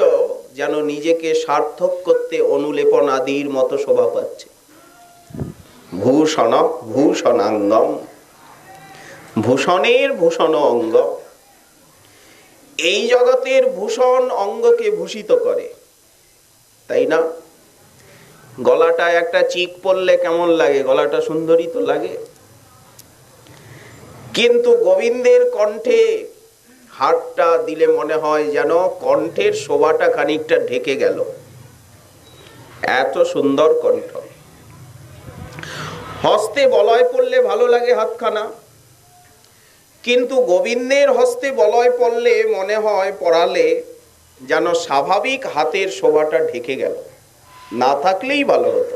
যেন নিজেকে সার্থক করতে অনুলেপন আদির মতো শোভা পাচ্ছে। ভূষণ ভূষণাঙ্গম, ভূষণের ভূষণ অঙ্গ। এই জগতের ভূষণ অঙ্গকে ভূষিত করে, তাই না? গলাটা একটা চিক পড়লে কেমন লাগে? গলাটা সুন্দরী তো লাগে। কিন্তু গোবিন্দের কণ্ঠে হাতটা দিলে মনে হয় যেন কণ্ঠের শোভাটা খানিকটা ঢেকে গেল, এত সুন্দর কণ্ঠ। হস্তে বলয় পড়লে ভালো লাগে হাতখানা, কিন্তু গোবিন্দের হস্তে বলয় পড়লে মনে হয় পড়ালে যেন স্বাভাবিক হাতের শোভাটা ঢেকে গেল, না থাকলেই ভালো হতো।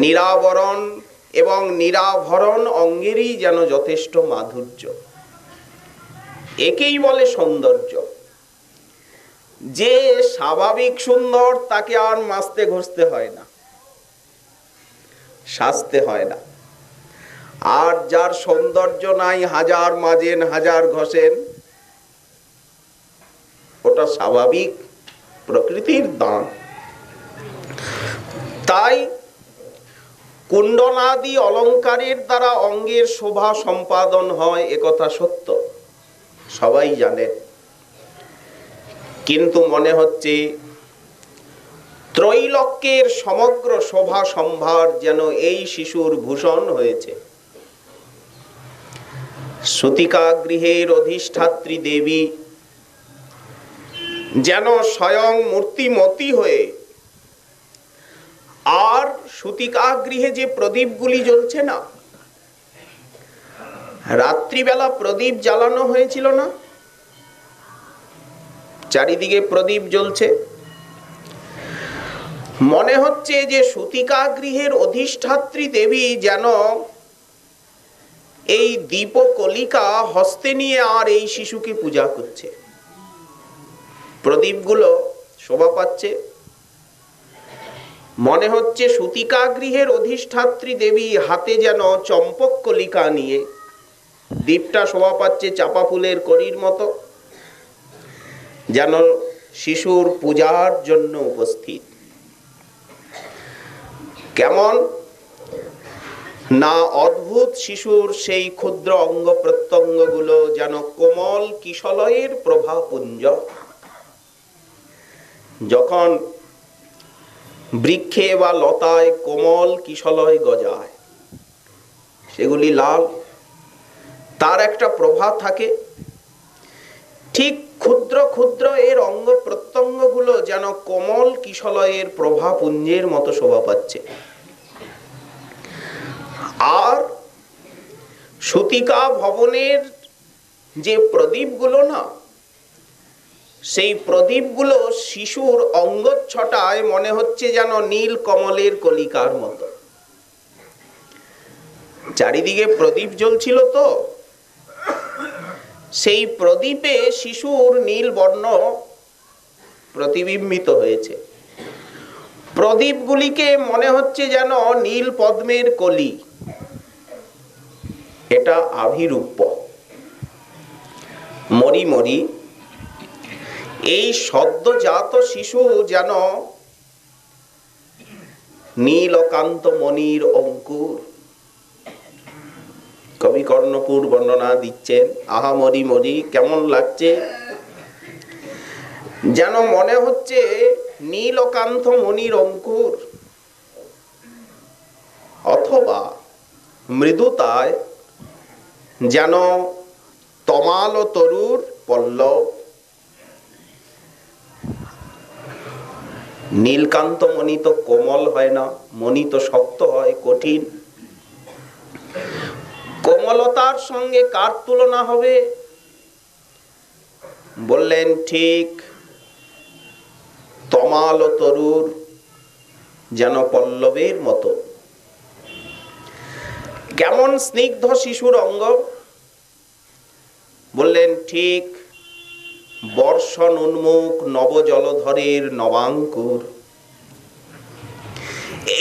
নিরাবরণ এবং নিরাভরণ অঙ্গেরই যেন যথেষ্ট মাধুর্য, একেই বলে সৌন্দর্য। যে স্বাভাবিক সুন্দর তাকে আর মাসতে ঘষতে হয় না, সাজতে হয় না। আর যার সৌন্দর্য নাই, হাজার মাজেন হাজার ঘষেন, ওটা স্বাভাবিক প্রকৃতির দান। তাই কুণ্ডলাদি অলঙ্কারের দ্বারা অঙ্গের শোভা সম্পাদন হয়, একথা সত্য, সবাই জানে। কিন্তু মনে হচ্ছে ত্রৈলোক্যের সমগ্র শোভা সম্ভার যেন এই শিশুর ভূষণ হয়েছে। সূতিকা গৃহের অধিষ্ঠাত্রী দেবী যেন স্বয়ং মূর্তিমতী হয়ে, আর সূতিকা গৃহে যে প্রদীপগুলি জ্বলছে না, রাত্রিবেলা প্রদীপ জ্বালানো হয়েছিল না, চারিদিকে প্রদীপ জ্বলছে। মনে হচ্ছে যে সূতিকা গৃহের অধিষ্ঠাত্রী দেবী যেন এই দীপকলিকা হস্তে নিয়ে আর এই শিশুকে পূজা করছে। প্রদীপগুলো শোভা পাচ্ছে, মনে হচ্ছে সূতিকা গৃহের অধিষ্ঠাত্রী দেবী হাতে যেন চম্পক কলিকা নিয়ে, দীপটা শোভা পাচ্ছে চাপা ফুলের কড়ির মতো, যেন শিশুর পূজার জন্য উপস্থিত। কেমন না অদ্ভুত শিশুর সেই ক্ষুদ্র অঙ্গ প্রত্যঙ্গগুলো যেন কোমল কিশলয়ের প্রভাপুঞ্জ। যখন বৃক্ষে বা লতায় কোমল কিশলয় গজায়, সেগুলি লাল, তার একটা প্রভা থাকে। ঠিক ক্ষুদ্র ক্ষুদ্র এর অঙ্গ প্রত্যঙ্গগুলো যেন কোমল কিশলয়ের প্রভাপুঞ্জের মতো শোভা পাচ্ছে। আর সুতিকা ভবনের যে প্রদীপগুলো না, সেই প্রদীপগুলো শিশুর অঙ্গচ্ছটায় মনে হচ্ছে যেন নীল কমলের কলিকার মতো। চারিদিকে প্রদীপ জ্বলছিল তো, সেই প্রদীপে শিশুর নীল বর্ণ প্রতিবিম্বিত হয়েছে। প্রদীপগুলিকে মনে হচ্ছে যেন নীল পদ্মের কলি। এটা আভিরূপ। মরি মরি এই সদ্যজাত শিশু যেন নীলকান্ত মণির অঙ্কুর। কবি কর্ণপুর বর্ণনা দিচ্ছেন, আহা মরি মরি, কেমন লাগছে, যেন মনে হচ্ছে নীলকান্ত মণির অঙ্কুর। অথবা মৃদুতায় যেন তমাল তরুর পল্লব। নীলকান্ত মণি তো কোমল হয় না, মণি তো শক্ত হয়, কঠিন। কোমলতার সঙ্গে কার তুলনা হবে? বললেন ঠিক তমাল তরুর যেন পল্লবের মতো। কেমন স্নিগ্ধ শিশুর অঙ্গ? বললেন ঠিক বর্ষণ উন্মুখ নব জলধরের নবাঙ্কুর।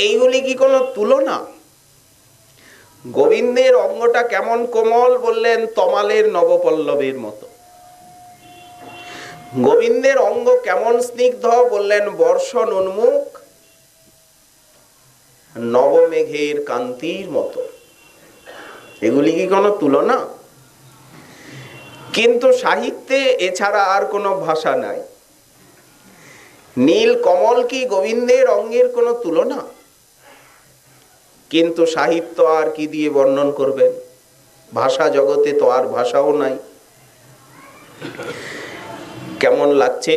এইগুলি কি কোনো তুলনা? গোবিন্দের অঙ্গটা কেমন কোমল? বললেন তমালের নবপল্লবের মতো। গোবিন্দের অঙ্গ কেমন স্নিগ্ধ? বললেন বর্ষণ উন্মুখ নবমেঘের কান্তির মতো। এগুলি কি কোনো তুলনা? কিন্তু সাহিত্যে এছাড়া আর কোনো ভাষা নাই। নীল কমল কি গোবিন্দের অঙ্গের কোনো তুলনা? কিন্তু সাহিত্য আর কি দিয়ে বর্ণন করবেন? ভাষা জগতে তো আর ভাষাও নাই। কেমন লাগছে?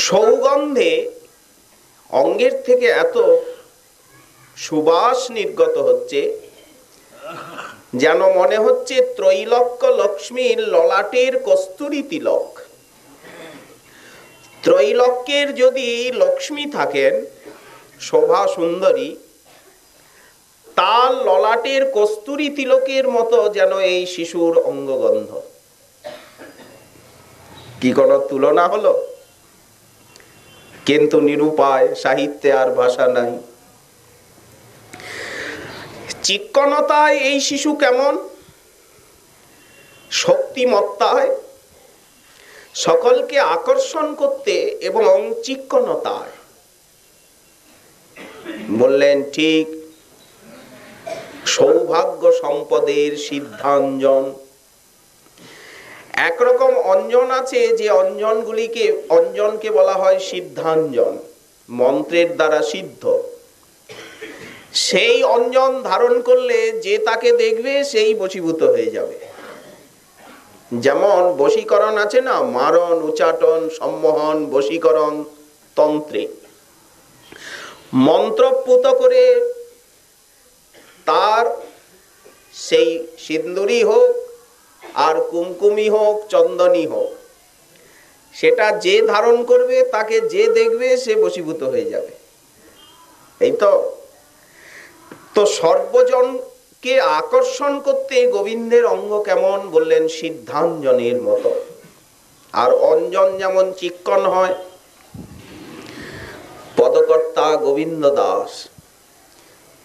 সৌগন্ধে অঙ্গের থেকে এত সুবাস নির্গত হচ্ছে যেন মনে হচ্ছে ত্রৈলোক্য লক্ষ্মীর ললাটের কস্তুরী তিলক। ত্রৈলোক্যের যদি লক্ষ্মী থাকেন, শোভা সুন্দরী, তার ললাটের কস্তুরী তিলকের মতো যেন এই শিশুর অঙ্গগন্ধ। কি কোনো তুলনা হলো? কিন্তু নিরুপায়, সাহিত্যে আর ভাষা নাই। চিক্কণতায় এই শিশু কেমন? শক্তিমত্তায় সকলকে আকর্ষণ করতে এবং চিক্কণতায়। বললেন ঠিক সৌভাগ্য সম্পদের সিদ্ধাঞ্জন। একরকম অঞ্জন আছে যে অঞ্জনকে বলা হয় সিদ্ধাঞ্জন, মন্ত্রের দ্বারা সিদ্ধ। সেই অঞ্জন ধারণ করলে যে তাকে দেখবে সেই বশীভূত হয়ে যাবে। যেমন বশীকরণ আছে না, মারণ, উচাটন, সম্মোহন, বশীকরণ তন্ত্রে। মন্ত্রপুত করে তার সেই সিন্দুরি হোক আর কুমকুমি হোক, চন্দনী হোক, সেটা যে ধারণ করবে তাকে যে দেখবে সে বশীভূত হয়ে যাবে। এই তো সর্বজনকে আকর্ষণ করতে গোবিন্দের অঙ্গ কেমন? বললেন সিদ্ধাঞ্জনের মতো। আর অঞ্জন যেমন চিক্কণ হয়। পদকর্তা গোবিন্দ দাস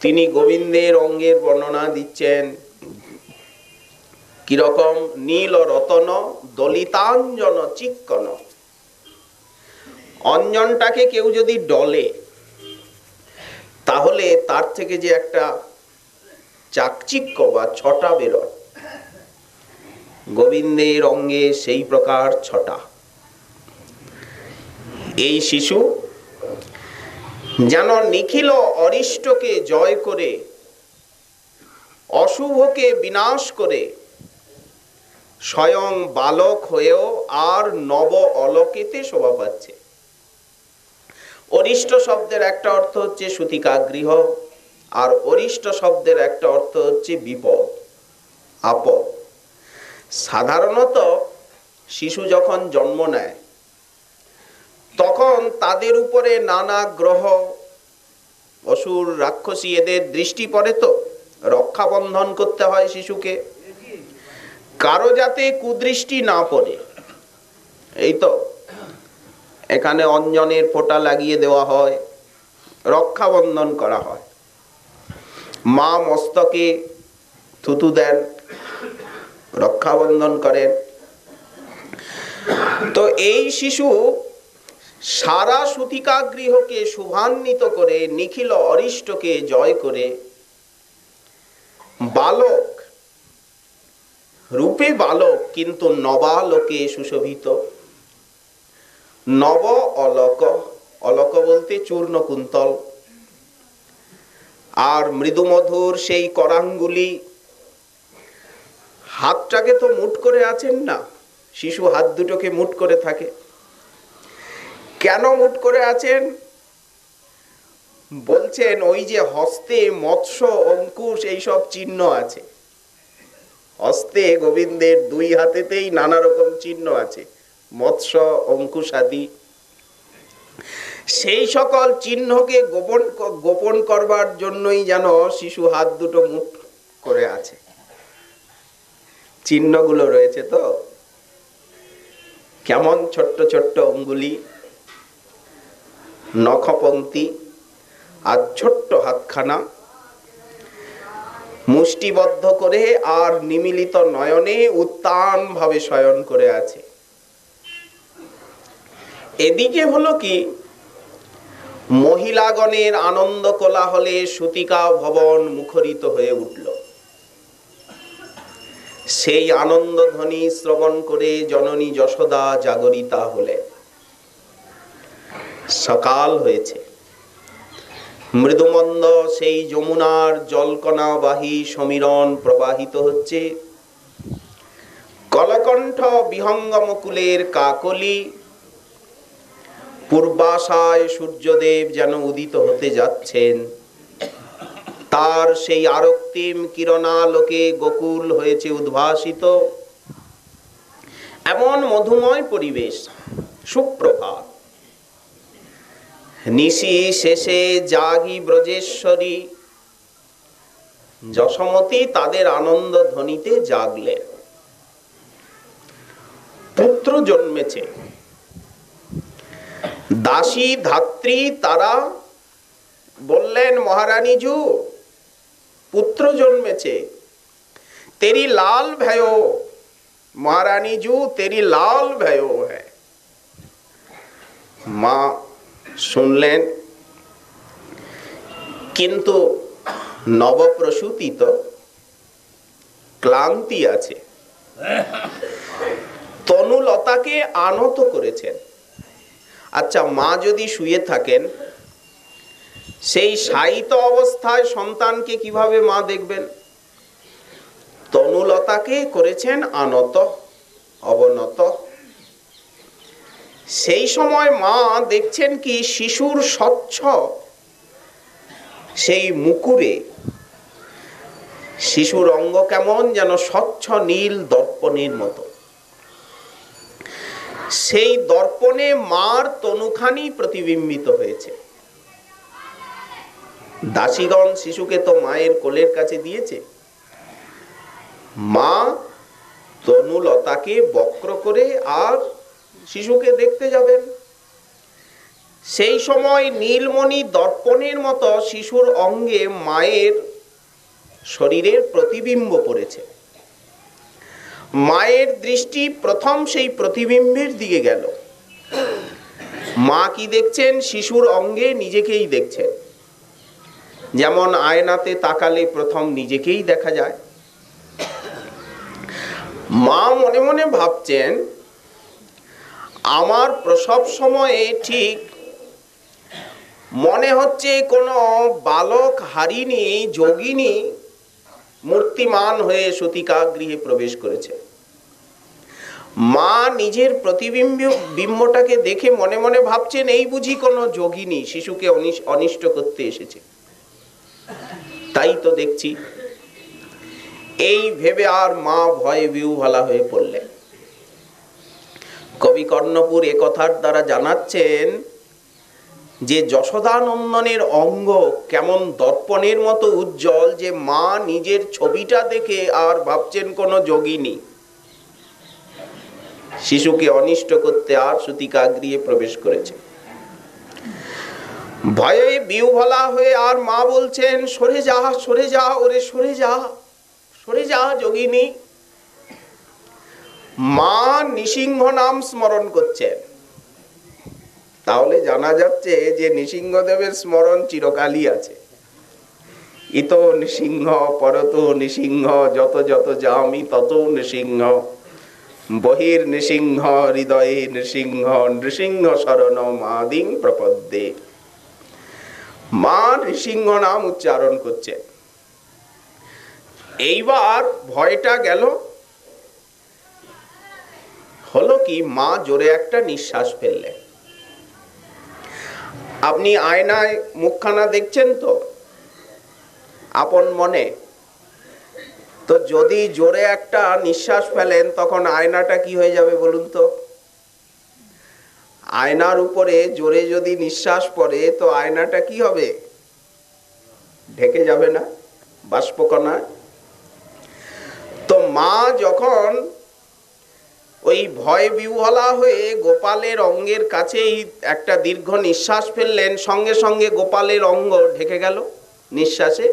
তিনি গোবিন্দের অঙ্গের বর্ণনা দিচ্ছেন কিরকম? নীল রতন দলিতাঞ্জন চিক্কণ। অঞ্জনটাকে কেউ যদি ডলে, তাহলে তার থেকে যে একটা চাকচিক্য বা ছটা বেরোয়। গোবিন্দের অঙ্গে সেই প্রকার ছটা। এই শিশু যেন নিখিল অরিষ্টকে জয় করে, অশুভকে বিনাশ করে, স্বয়ং বালক হয়েও আর নব অলোকেতে শোভা পাচ্ছে। অরিষ্ট শব্দের একটা অর্থ হচ্ছে সূতিকাগৃহ, আর অরিষ্ট শব্দের একটা অর্থ হচ্ছে বিপদ, আপদ। সাধারণত শিশু যখন জন্ম নেয় তখন তাদের উপরে নানা গ্রহ, অসুর, রাক্ষসী এদের দৃষ্টি পড়ে, তো রক্ষাবন্ধন করতে হয় শিশুকে, কারো যাতে কুদৃষ্টি না পড়ে। এই তো এখানে অঞ্জনের ফোঁটা লাগিয়ে দেওয়া হয়, রক্ষাবন্ধন করা হয়। মা মস্তকে থুতু দেন, রক্ষাবন্ধন করেন। তো এই শিশু সারা সূতিকাগৃহকে শুভান্বিত করে, নিখিল অরিষ্টকে জয় করে, বালক রূপে বালক কিন্তু নবালোকে সুশোভিত। নব অলক, অলক বলতে চূর্ণ কুন্তল, আর মৃদুমধুর সেই করাঙ্গুলি। হাতটাকে তো মুঠ করে আছেন না, শিশু হাত দুটোকে মুঠ করে থাকে। কেন মুঠ করে আছেন? বলছেন ওই যে হস্তে মৎস্য, অঙ্কুশ এইসব চিহ্ন আছে। হস্তে গোবিন্দের দুই হাতেতেই নানা রকম চিহ্ন আছে, মৎস্য, অঙ্কুশ আদি। সেই সকল চিহ্নকে গোপন করবার জন্যই যেন শিশু হাত দুটো মুঠ করে আছে। চিহ্নগুলো রয়েছে তো, কেমন ছোট্ট ছোট্ট অঙ্গুলি, নখপংক্তি, আর ছোট্ট হাতখানা মুষ্টিবদ্ধ করে আর নিমিলিত নয়নে উত্তান ভাবে শয়ন করে আছে। এদিকে হলো কি, মহিলাগণের আনন্দ কোলাহলে সূতিকা ভবন মুখরিত হয়ে উঠল। সেই আনন্দ ধ্বনি শ্রবণ করে জননী যশোদা জাগরিতা হলেন। সকাল হয়েছে, মৃদুমন্দ সেই যমুনার জলকণা বাহী সমীরণ প্রবাহিত হচ্ছে। কলকণ্ঠ বিহঙ্গমকুলের কাকলি, পূর্বাশায় সূর্যদেব যেন উদিত হতে যাচ্ছেন। তার সেই আরক্তিম কিরণালোকে গোকুল হয়েছে উদ্ভাসিত। এমন মধুময় পরিবেশ, সুপ্রভাত। নিশি শেষে জাগি ব্রজেশ্বরী, যশোমতী তাদের আনন্দ ধ্বনিতে জাগলেন। পুত্র জন্মেছে। দাসী ধাত্রী তারা বললেন, মহারানীজু পুত্র জন্মেছে, তেরি লাল ভ্যায়ো, মহারানীজু তেরি লাল ভ্যায়ো হ্যায়। মা শুনলেন, কিন্তু নবপ্রসূতি তো ক্লান্তি আছে। তনুলতাকে আনত করেছেন। আচ্ছা, মা যদি শুয়ে থাকেন, সেই শায়িত অবস্থায় সন্তানকে কিভাবে মা দেখবেন? তনুলতাকে করেছেন আনত, অবনত। সেই সময় মা দেখছেন কি, শিশুর স্বচ্ছ সেই মুকুরে শিশুর অঙ্গ কেমন যেন স্বচ্ছ নীল দর্পণের মতো। সেই দর্পণে মার তনুখানি প্রতিবিম্বিত হয়েছে। দাসীগণ শিশুকে তো মায়ের কোলের কাছে দিয়েছে। মা তনুলতাকে বক্র করে আর শিশুকে দেখতে যাবেন। সেই সময় নীলমণি দর্পণের মতো শিশুর অঙ্গে মায়ের শরীরের প্রতিবিম্ব পড়েছে। মায়ের দৃষ্টি প্রথম সেই প্রতিবিম্বের দিকে গেল। মা কি দেখছেন? শিশুর অঙ্গে নিজেকেই দেখছেন। যেমন আয়নাতে তাকালে প্রথম নিজেকেই দেখা যায়। মা মনে মনে ভাবছেন, আমার প্রসব সময়ে ঠিক মনে হচ্ছে কোনো বালক হারিণী যোগিনী মূর্তিমান হয়ে সতিকা গৃহে প্রবেশ করেছে। মা নিজের বিম্বটাকে দেখে মনে মনে ভাবছেন, এই বুঝি কোনো যোগিনী শিশুকে অনিষ্ট করতে এসেছে। তাই তো দেখছি। এই ভেবে আর মা ভয়ে বিহ্বলা হয়ে পড়লেন। কবি কর্ণপুর এ কথার দ্বারা জানাচ্ছেন যে যশোদানন্দনের অঙ্গ কেমন দর্পণের মতো উজ্জ্বল, যে মা নিজের ছবিটা দেখে আর ভাবছেন কোনো যোগিনী শিশুকে অনিষ্ট করতে আর সতিকা গৃহে প্রবেশ করেছে। ভয়ে বিহ্বলা হয়ে আর মা বলছেন, সরে যা, সরে যা, ওরে সরে যা, সরে যা যোগিনী। মা নৃসিংহ নাম স্মরণ করছেন। তাহলে জানা যাচ্ছে যে নৃসিংহদেবের স্মরণ চিরকালই আছে। ইতো নৃসিংহ পরত নৃসিংহ, যত যত যামি তত নৃসিংহ, বহির নৃসিংহ হৃদয়ে নৃসিংহ, নৃসিংহ শরণ মাদিং প্রপদ্যে। মা নৃসিংহ নাম উচ্চারণ করছে। এইবার ভয়টা গেল। হলো কি, মা জোরে একটা নিঃশ্বাস ফেললেন। আপনি আয়নায় মুখখানা দেখছেন তো আপন মনে, তো যদি জোরে একটা নিঃশ্বাস ফেলেন তখন আয়নাটা কি হয়ে যাবে বলুন তো? আয়নার উপরে জোরে যদি নিঃশ্বাস পড়ে তো আয়নাটা কি হবে? ঢেকে যাবে না বাষ্পকণা? তো মা যখন ওই ভয় বিহ্বলা হয়ে গোপালের অঙ্গের কাছেই একটা দীর্ঘ নিঃশ্বাস ফেললেন, সঙ্গে সঙ্গে গোপালের অঙ্গ ঢেকে গেল নিঃশ্বাসে।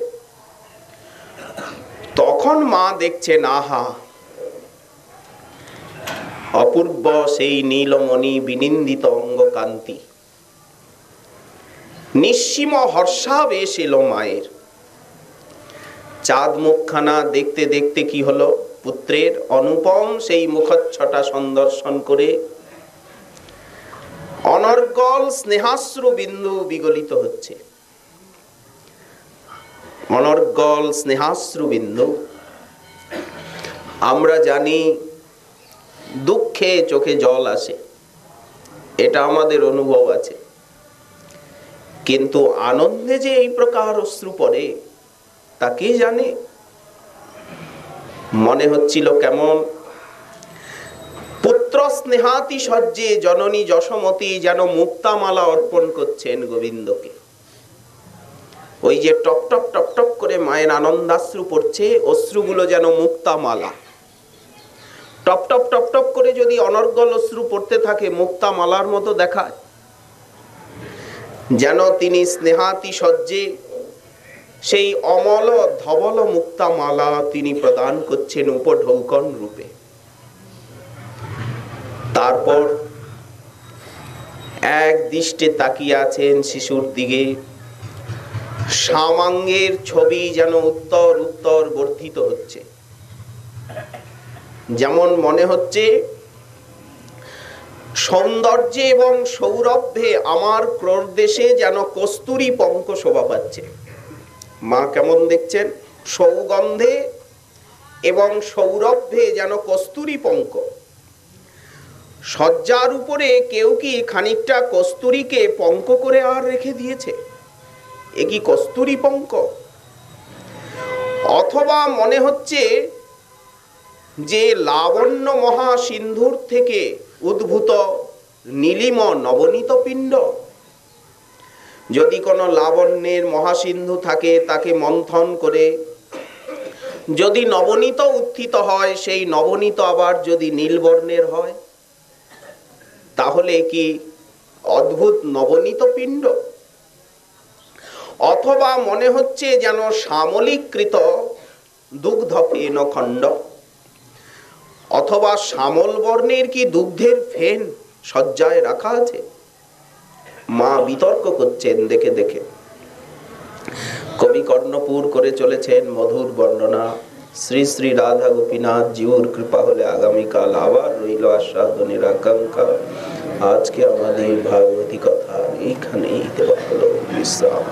তখন মা দেখছেন, আহা, অপূর্ব সেই নীলমণি বিনিন্দিত অঙ্গ কান্তি। নিঃসীম হর্ষাবেশ এলো মায়ের। চাঁদ মুখখানা দেখতে দেখতে কি হলো, পুত্রের অনুপম সেই মুখচ্ছটা সন্দর্শন করে অনর্গল স্নেহাশ্রু বিন্দু বিগলিত হচ্ছে। অনর্গল স্নেহাশ্রু বিন্দু। আমরা জানি দুঃখে চোখে জল আসে, এটা আমাদের অনুভব আছে, কিন্তু আনন্দে যে এই প্রকার অশ্রু পড়ে তা কে জানে। মনে হচ্ছিল কেমন পুত্র স্নেহাতি সজ্জে জননী যশোমতী যেন মুক্তামালা অর্পণ করছেন গোবিন্দকে। ওই যে টপ টপ টপ টপ করে মায়ের আনন্দাশ্রু পড়ছে, অশ্রুগুলো যেন মুক্তামালা। টপ টপ টপ টপ করে যদি অনর্গল অশ্রু পড়তে থাকে মুক্তামালার মতো দেখায়। যেন তিনি স্নেহাতি সজ্জে সেই অমল ধবল মুক্তামালা তিনি প্রদান করছেন উপঢৌকন রূপে। তারপর এক দৃষ্টে তাকিয়ে আছেন শিশুর দিকে। সামাঙ্গের ছবি যেন উত্তর উত্তর বর্ধিত হচ্ছে। যেমন মনে হচ্ছে সৌন্দর্যে এবং সৌরভ্যে আমার ক্রোড়দেশে যেন কস্তুরী পঙ্ক শোভা পাচ্ছে। মা কেমন দেখছেন? সৌগন্ধে এবং সৌরভ্যে যেন কস্তুরী পঙ্ক। শয্যার উপরে কেউ কি খানিকটা কস্তুরীকে পঙ্ক করে আর রেখে দিয়েছে? এ কি কস্তুরী পঙ্ক? অথবা মনে হচ্ছে যে লাবণ্য মহাসিন্ধুর থেকে উদ্ভূত নীলিম নবনীত পিণ্ড। যদি কোনো লাবণ্যের মহাসিন্ধু থাকে তাকে মন্থন করে যদি নবনীত উত্থিত হয়, সেই নবনীত আবার যদি নীলবর্ণের হয়, তাহলে কি অদ্ভুত নবনীত পিণ্ড? অথবা মনে হচ্ছে যেন শ্যামলীকৃত দুগ্ধ ফেন খণ্ড, অথবা শ্যামল বর্ণের কি দুগ্ধের ফেন শয্যায় রাখা আছে। মা বিতর্ক করছেন দেখে দেখে। কবি কর্ণপুর করে চলেছেন মধুর বর্ণনা। শ্রী শ্রী রাধা গোপীনাথ জিউর কৃপা হলে আগামীকাল আবার রইল আস্বাদনের আকাঙ্ক্ষা। আজকে আমাদের ভাগবতী কথা এইখানেই দেওয়া হলো বিশ্রাম।